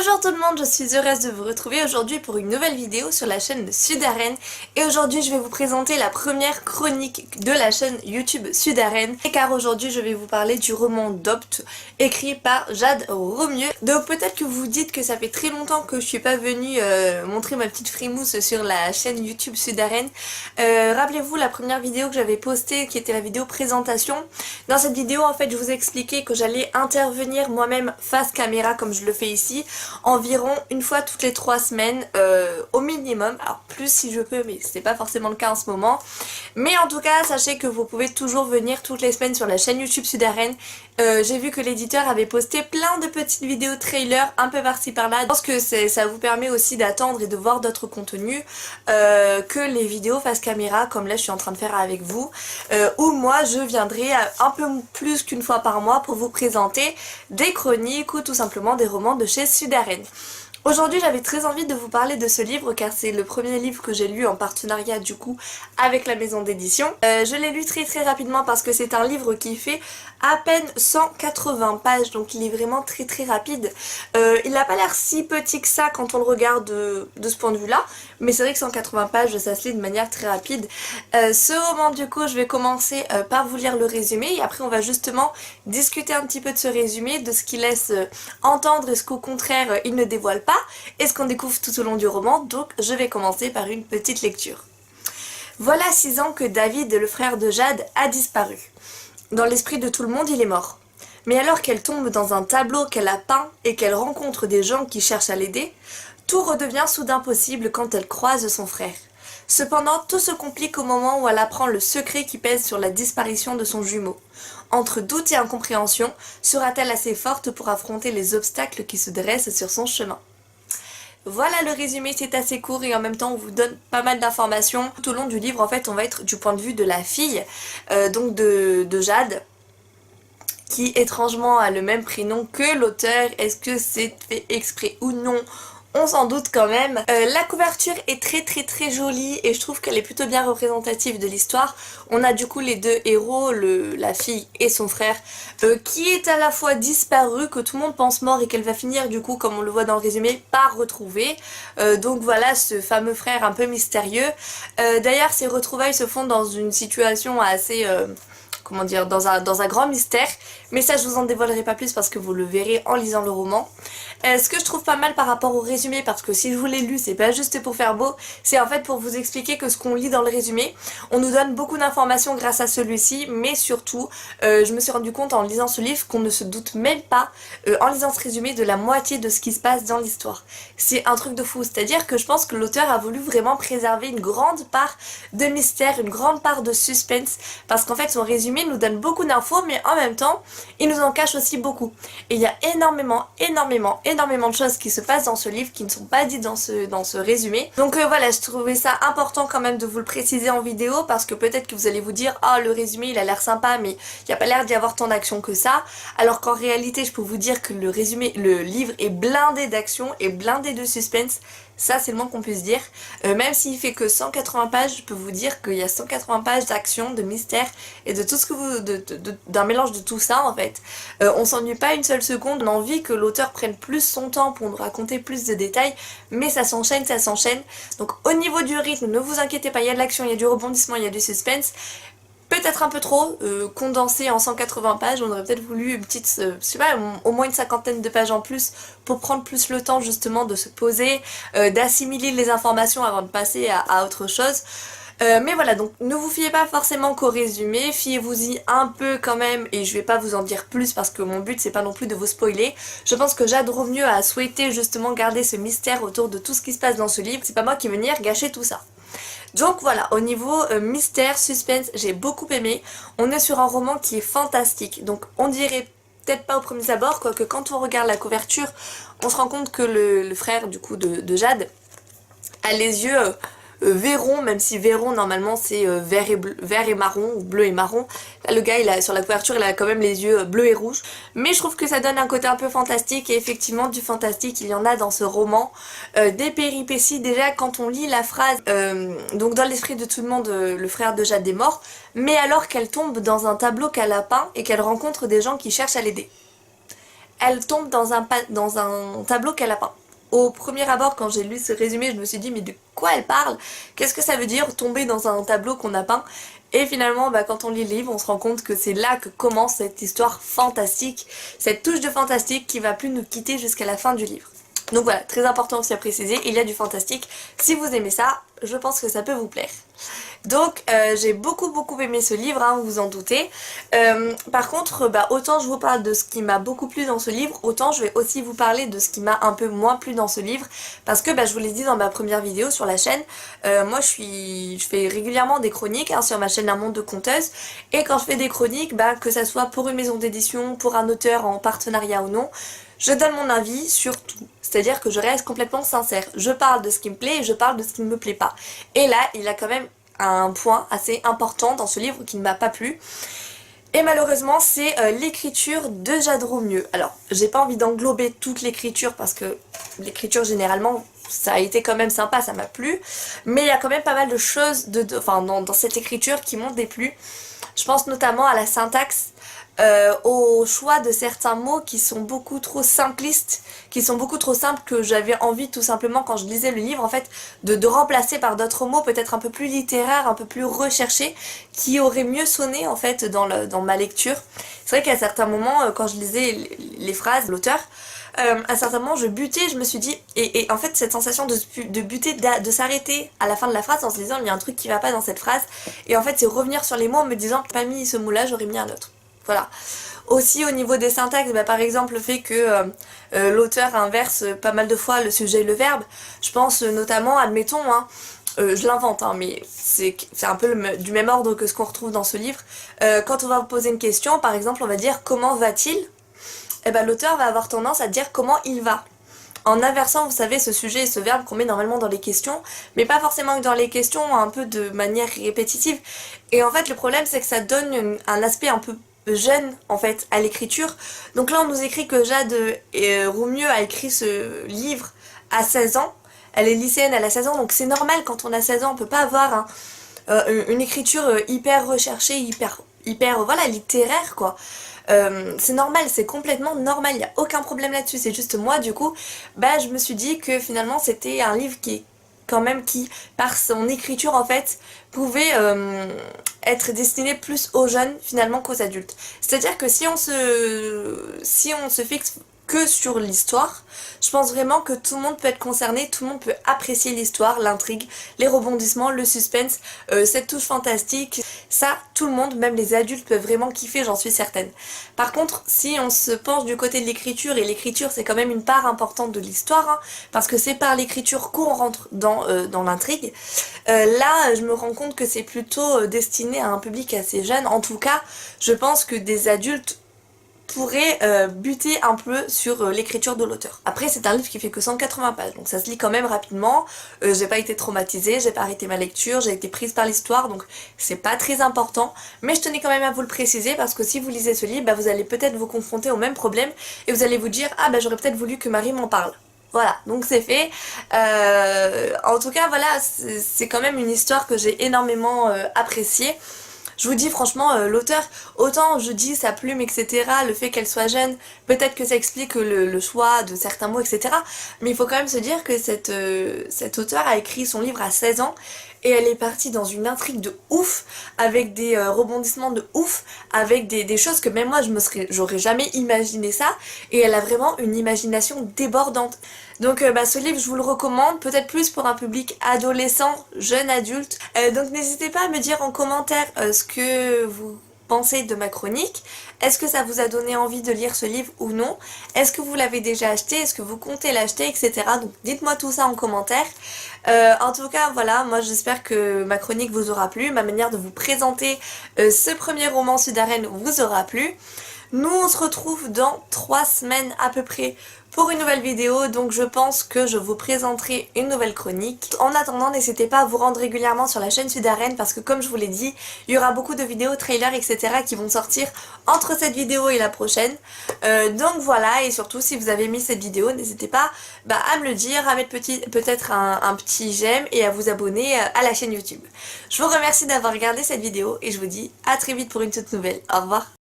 Bonjour tout le monde, je suis heureuse de vous retrouver aujourd'hui pour une nouvelle vidéo sur la chaîne de Sudaren. Et aujourd'hui je vais vous présenter la première chronique de la chaîne YouTube Sudaren. Car aujourd'hui je vais vous parler du roman Dopt, écrit par Jade Romieux. Donc peut-être que vous vous dites que ça fait très longtemps que je suis pas venue montrer ma petite frimousse sur la chaîne YouTube Sudaren. Rappelez-vous la première vidéo que j'avais postée qui était la vidéo présentation. Dans cette vidéo en fait je vous expliquais que j'allais intervenir moi-même face caméra comme je le fais ici, environ une fois toutes les 3 semaines au minimum, alors plus si je peux mais c'est pas forcément le cas en ce moment, mais en tout cas sachez que vous pouvez toujours venir toutes les semaines sur la chaîne YouTube Sudaren. J'ai vu que l'éditeur avait posté plein de petites vidéos trailers un peu par-ci par-là. Je pense que ça vous permet aussi d'attendre et de voir d'autres contenus que les vidéos face caméra comme là je suis en train de faire avec vous, où moi je viendrai un peu plus qu'une fois par mois pour vous présenter des chroniques ou tout simplement des romans de chez Sudaren. Aujourd'hui j'avais très envie de vous parler de ce livre car c'est le premier livre que j'ai lu en partenariat du coup avec la maison d'édition. Je l'ai lu très rapidement parce que c'est un livre qui fait à peine 180 pages, donc il est vraiment très rapide. Il n'a pas l'air si petit que ça quand on le regarde de ce point de vue là, mais c'est vrai que 180 pages ça se lit de manière très rapide. Ce roman du coup je vais commencer par vous lire le résumé et après on va justement discuter un petit peu de ce résumé, de ce qu'il laisse entendre et ce qu'au contraire il ne dévoile pas et ce qu'on découvre tout au long du roman. Donc je vais commencer par une petite lecture. Voilà 6 ans que David, le frère de Jade, a disparu. Dans l'esprit de tout le monde, il est mort. Mais alors qu'elle tombe dans un tableau qu'elle a peint et qu'elle rencontre des gens qui cherchent à l'aider, tout redevient soudain possible quand elle croise son frère. Cependant, tout se complique au moment où elle apprend le secret qui pèse sur la disparition de son jumeau. Entre doute et incompréhension, sera-t-elle assez forte pour affronter les obstacles qui se dressent sur son chemin ? Voilà le résumé, c'est assez court et en même temps on vous donne pas mal d'informations. Tout au long du livre en fait on va être du point de vue de la fille, donc de Jade, qui étrangement a le même prénom que l'auteur. Est-ce que c'est fait exprès ou non ? On s'en doute quand même. La couverture est très jolie et je trouve qu'elle est plutôt bien représentative de l'histoire. On a du coup les deux héros, la fille et son frère, qui est à la fois disparu, que tout le monde pense mort et qu'elle va finir du coup, comme on le voit dans le résumé, par retrouver. Donc voilà ce fameux frère un peu mystérieux. D'ailleurs ces retrouvailles se font dans une situation assez... comment dire, dans un grand mystère, mais ça je vous en dévoilerai pas plus parce que vous le verrez en lisant le roman. Ce que je trouve pas mal par rapport au résumé, parce que si je vous l'ai lu c'est pas juste pour faire beau, c'est en fait pour vous expliquer que ce qu'on lit dans le résumé, on nous donne beaucoup d'informations grâce à celui-ci, mais surtout je me suis rendu compte en lisant ce livre qu'on ne se doute même pas en lisant ce résumé de la moitié de ce qui se passe dans l'histoire. C'est un truc de fou, c'est-à-dire que je pense que l'auteur a voulu vraiment préserver une grande part de mystère, une grande part de suspense, parce qu'en fait son résumé nous donne beaucoup d'infos mais en même temps il nous en cache aussi beaucoup et il y a énormément de choses qui se passent dans ce livre qui ne sont pas dites dans ce résumé. Donc voilà, je trouvais ça important quand même de vous le préciser en vidéo parce que peut-être que vous allez vous dire ah le résumé il a l'air sympa mais il n'y a pas l'air d'y avoir tant d'action que ça, alors qu'en réalité je peux vous dire que le livre est blindé d'action et blindé de suspense. Ça c'est le moins qu'on puisse dire, même s'il fait que 180 pages, je peux vous dire qu'il y a 180 pages d'action, de mystère et de tout ce que vous... d'un mélange de tout ça en fait. On s'ennuie pas une seule seconde, on a envie que l'auteur prenne plus son temps pour nous raconter plus de détails, mais ça s'enchaîne. Donc au niveau du rythme, ne vous inquiétez pas, il y a de l'action, il y a du rebondissement, il y a du suspense. Peut-être un peu trop condensé en 180 pages, on aurait peut-être voulu une petite, je sais pas, au moins une 50aine de pages en plus pour prendre plus le temps justement de se poser, d'assimiler les informations avant de passer à autre chose. Mais voilà, donc ne vous fiez pas forcément qu'au résumé, fiez-vous-y un peu quand même et je vais pas vous en dire plus parce que mon but c'est pas non plus de vous spoiler. Je pense que Jade Romieux a souhaité justement garder ce mystère autour de tout ce qui se passe dans ce livre, c'est pas moi qui vais venir gâcher tout ça. Donc voilà, au niveau mystère, suspense, j'ai beaucoup aimé. On est sur un roman qui est fantastique, donc on dirait peut-être pas au premier abord, quoique quand on regarde la couverture, on se rend compte que le frère du coup de Jade a les yeux verron, même si verron normalement c'est vert et marron ou bleu et marron. Là, le gars il a, sur la couverture il a quand même les yeux bleus et rouges, mais je trouve que ça donne un côté un peu fantastique et effectivement du fantastique il y en a dans ce roman, des péripéties. Déjà quand on lit la phrase donc dans l'esprit de tout le monde le frère de Jade est mort, mais alors qu'elle tombe dans un tableau qu'elle a peint et qu'elle rencontre des gens qui cherchent à l'aider. elle tombe dans un tableau qu'elle a peint. Au premier abord, quand j'ai lu ce résumé, je me suis dit mais de quoi elle parle? Qu'est-ce que ça veut dire tomber dans un tableau qu'on a peint? Et finalement, quand on lit le livre, on se rend compte que c'est là que commence cette histoire fantastique, cette touche de fantastique qui va plus nous quitter jusqu'à la fin du livre. Donc voilà, très important aussi à préciser, il y a du fantastique. Si vous aimez ça, je pense que ça peut vous plaire. Donc j'ai beaucoup aimé ce livre, hein, vous vous en doutez. Par contre, autant je vous parle de ce qui m'a beaucoup plu dans ce livre, autant je vais aussi vous parler de ce qui m'a un peu moins plu dans ce livre. Parce que je vous l'ai dit dans ma première vidéo sur la chaîne, moi je fais régulièrement des chroniques, hein, sur ma chaîne Un Monde de Conteuse. Et quand je fais des chroniques, que ça soit pour une maison d'édition, pour un auteur en partenariat ou non, je donne mon avis sur tout. C'est-à-dire que je reste complètement sincère. Je parle de ce qui me plaît et je parle de ce qui ne me plaît pas. Et là, il y a quand même un point assez important dans ce livre qui ne m'a pas plu. Et malheureusement, c'est l'écriture de Jade Roumieux. Alors, j'ai pas envie d'englober toute l'écriture parce que l'écriture, généralement, ça a été quand même sympa, ça m'a plu. Mais il y a quand même pas mal de choses dans cette écriture qui m'ont déplu. Je pense notamment à la syntaxe, au choix de certains mots qui sont beaucoup trop simplistes, qui sont beaucoup trop simples, que j'avais envie tout simplement quand je lisais le livre en fait de remplacer par d'autres mots peut-être un peu plus littéraires, un peu plus recherchés, qui auraient mieux sonné en fait dans ma lecture. C'est vrai qu'à certains moments quand je lisais les phrases de l'auteur, à certains moments je butais, je me suis dit, et en fait cette sensation de buter, de s'arrêter à la fin de la phrase en se disant il y a un truc qui va pas dans cette phrase, et en fait c'est revenir sur les mots en me disant j'ai pas mis ce mot là, j'aurais mis un autre. Voilà. Aussi au niveau des syntaxes, par exemple le fait que l'auteur inverse pas mal de fois le sujet et le verbe. Je pense notamment, admettons, hein, je l'invente, hein, mais c'est un peu du même ordre que ce qu'on retrouve dans ce livre. Quand on va vous poser une question, par exemple on va dire comment va-t-il, l'auteur va avoir tendance à dire comment il va. En inversant, vous savez, ce sujet et ce verbe qu'on met normalement dans les questions, mais pas forcément que dans les questions, un peu de manière répétitive. Et en fait le problème c'est que ça donne un aspect un peu jeune en fait à l'écriture. Donc là on nous écrit que Jade Roumieux a écrit ce livre à 16 ans. Elle est lycéenne, elle a 16 ans, donc c'est normal quand on a 16 ans, on peut pas avoir une écriture hyper recherchée, hyper voilà, littéraire quoi. C'est normal, c'est complètement normal, il n'y a aucun problème là-dessus. C'est juste moi du coup, je me suis dit que finalement c'était un livre qui par son écriture en fait pouvait être destiné plus aux jeunes finalement qu'aux adultes. C'est-à-dire que si on se fixe que sur l'histoire, je pense vraiment que tout le monde peut être concerné, tout le monde peut apprécier l'histoire, l'intrigue, les rebondissements, le suspense, cette touche fantastique. Ça, tout le monde, même les adultes, peuvent vraiment kiffer, j'en suis certaine. Par contre, si on se penche du côté de l'écriture, et l'écriture c'est quand même une part importante de l'histoire, hein, parce que c'est par l'écriture qu'on rentre dans l'intrigue, là je me rends compte que c'est plutôt destiné à un public assez jeune. En tout cas, je pense que des adultes pourrait buter un peu sur l'écriture de l'auteur. Après c'est un livre qui fait que 180 pages, donc ça se lit quand même rapidement. J'ai pas été traumatisée, j'ai pas arrêté ma lecture, j'ai été prise par l'histoire, donc c'est pas très important. Mais je tenais quand même à vous le préciser parce que si vous lisez ce livre, vous allez peut-être vous confronter au même problème et vous allez vous dire ah j'aurais peut-être voulu que Marie m'en parle. Voilà, donc c'est fait. En tout cas voilà, c'est quand même une histoire que j'ai énormément appréciée. Je vous dis franchement, l'auteur, autant je dis sa plume, etc., le fait qu'elle soit jeune, peut-être que ça explique le choix de certains mots, etc. Mais il faut quand même se dire que cet auteur a écrit son livre à 16 ans et elle est partie dans une intrigue de ouf, avec des rebondissements de ouf, avec des choses que même moi j'aurais jamais imaginé ça, et elle a vraiment une imagination débordante. Donc ce livre je vous le recommande, peut-être plus pour un public adolescent, jeune adulte. Donc n'hésitez pas à me dire en commentaire ce que vous pensez de ma chronique. Est-ce que ça vous a donné envie de lire ce livre ou non? Est-ce que vous l'avez déjà acheté? Est-ce que vous comptez l'acheter, etc. Donc dites-moi tout ça en commentaire. En tout cas voilà, moi j'espère que ma chronique vous aura plu, ma manière de vous présenter ce premier roman Sudarène vous aura plu. Nous on se retrouve dans 3 semaines à peu près pour une nouvelle vidéo, donc je pense que je vous présenterai une nouvelle chronique. En attendant, n'hésitez pas à vous rendre régulièrement sur la chaîne Sudarène parce que comme je vous l'ai dit, il y aura beaucoup de vidéos, trailers, etc. qui vont sortir entre cette vidéo et la prochaine. Donc voilà, et surtout si vous avez aimé cette vidéo, n'hésitez pas à me le dire, à mettre peut-être un petit j'aime et à vous abonner à la chaîne YouTube. Je vous remercie d'avoir regardé cette vidéo et je vous dis à très vite pour une toute nouvelle. Au revoir.